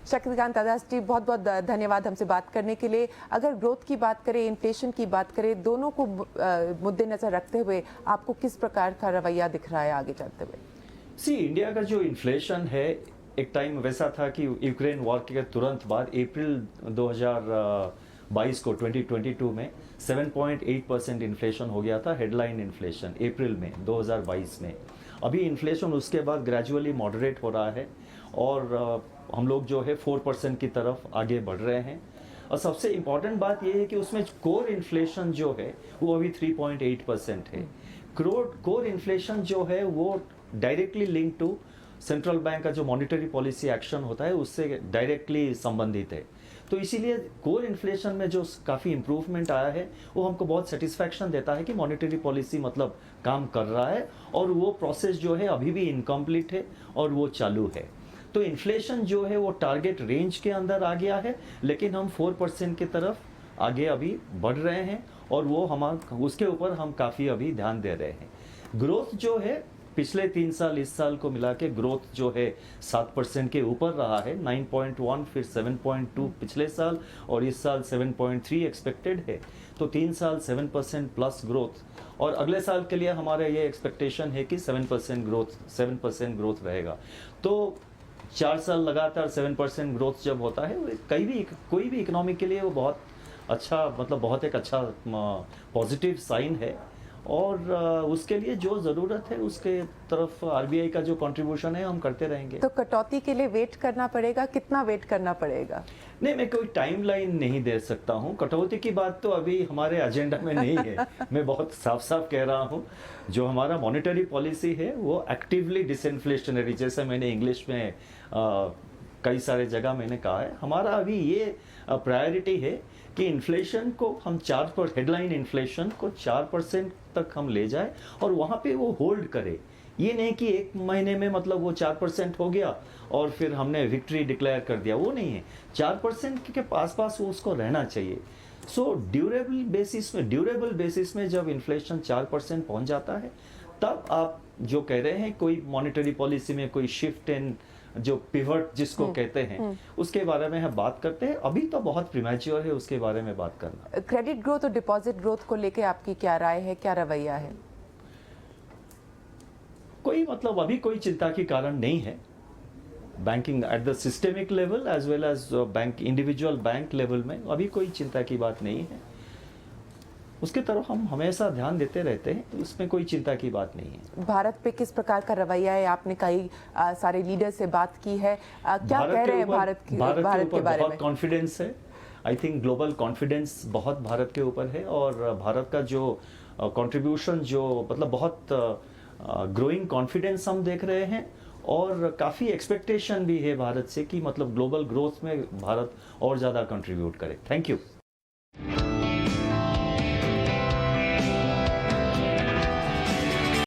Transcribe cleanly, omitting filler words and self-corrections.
शक्तिकांत दास जी, बहुत बहुत धन्यवाद हमसे बात करने के लिए। अगर ग्रोथ की बात करें, इन्फ्लेशन की बात करें, दोनों को मुद्देनजर रखते हुए आपको किस प्रकार का रवैया दिख रहा है आगे चलते हुए? इंडिया का जो इन्फ्लेशन है, एक टाइम वैसा था कि यूक्रेन वॉर के तुरंत बाद अप्रैल 2022 को 2022 में 7.8% इन्फ्लेशन हो गया था, हेडलाइन इन्फ्लेशन अप्रैल में 2022 में। अभी इन्फ्लेशन उसके बाद ग्रेजुअली मॉडरेट हो रहा है और हम लोग जो है 4% की तरफ आगे बढ़ रहे हैं। और सबसे इम्पॉर्टेंट बात यह है कि उसमें कोर इन्फ्लेशन जो है वो अभी 3.8% है। कोर इन्फ्लेशन जो है वो directly link to central bank का जो मॉनेटरी पॉलिसी एक्शन होता है उससे डायरेक्टली संबंधित है। तो इसीलिए कोर इन्फ्लेशन में जो काफ़ी इम्प्रूवमेंट आया है वो हमको बहुत सेटिस्फैक्शन देता है कि मॉनेटरी पॉलिसी मतलब काम कर रहा है और वो प्रोसेस जो है अभी भी इनकम्प्लीट है और वो चालू है। तो इन्फ्लेशन जो है वो टारगेट रेंज के अंदर आ गया है, लेकिन हम 4% की तरफ आगे अभी बढ़ रहे हैं और वो उसके ऊपर हम काफ़ी अभी ध्यान दे रहे हैं। ग्रोथ जो है पिछले 3 साल इस साल को मिला के ग्रोथ जो है 7% के ऊपर रहा है, 9.1 फिर 7.2 पिछले साल और इस साल 7.3 एक्सपेक्टेड है। तो 3 साल 7% प्लस ग्रोथ और अगले साल के लिए हमारा ये एक्सपेक्टेशन है कि 7% ग्रोथ रहेगा। तो 4 साल लगातार 7% ग्रोथ जब होता है कोई भी इकोनॉमी के लिए वो बहुत अच्छा मतलब बहुत एक अच्छा पॉजिटिव साइन है और उसके लिए जो ज़रूरत है उसके तरफ आरबीआई का जो कंट्रीब्यूशन है हम करते रहेंगे। तो कटौती के लिए वेट करना पड़ेगा, कितना वेट करना पड़ेगा? नहीं, मैं कोई टाइमलाइन नहीं दे सकता हूँ। कटौती की बात तो अभी हमारे एजेंडा में नहीं है। मैं बहुत साफ साफ कह रहा हूँ, जो हमारा मॉनेटरी पॉलिसी है वो एक्टिवली डिसइन्फ्लेशनरी, जैसे मैंने इंग्लिश में कई सारे जगह मैंने कहा है, हमारा अभी ये प्रायोरिटी है कि इन्फ्लेशन को हम हेडलाइन इन्फ्लेशन को 4% तक हम ले जाए और वहाँ पे वो होल्ड करे। ये नहीं कि एक महीने में मतलब वो 4% हो गया और फिर हमने विक्ट्री डिक्लेयर कर दिया, वो नहीं है। 4% के पास वो उसको रहना चाहिए। सो ड्यूरेबल बेसिस में जब इन्फ्लेशन 4% पहुँच जाता है तब आप जो कह रहे हैं कोई मॉनेटरी पॉलिसी में कोई शिफ्ट इन जो पिवट जिसको कहते हैं उसके बारे में हम बात करते हैं। अभी तो बहुत प्रीमैच्योर है उसके बारे में बात करना। क्रेडिट ग्रोथ और डिपॉजिट ग्रोथ को लेके आपकी क्या राय है, क्या रवैया है? अभी कोई चिंता की कारण नहीं है। Banking at the systemic level as well as bank individual bank level में अभी कोई चिंता की बात नहीं है। उसके तरफ हम हमेशा ध्यान देते रहते हैं, तो इसमें कोई चिंता की बात नहीं है। भारत पे किस प्रकार का रवैया है? आपने कई सारे लीडर से बात की है, क्या कह रहे हैं भारत के बारे में? बहुत कॉन्फिडेंस है। आई थिंक ग्लोबल कॉन्फिडेंस बहुत भारत के ऊपर है और भारत का जो कंट्रीब्यूशन जो मतलब बहुत ग्रोइंग कॉन्फिडेंस हम देख रहे हैं और काफ़ी एक्सपेक्टेशन भी है भारत से कि मतलब ग्लोबल ग्रोथ में भारत और ज़्यादा कंट्रीब्यूट करे। Thank you.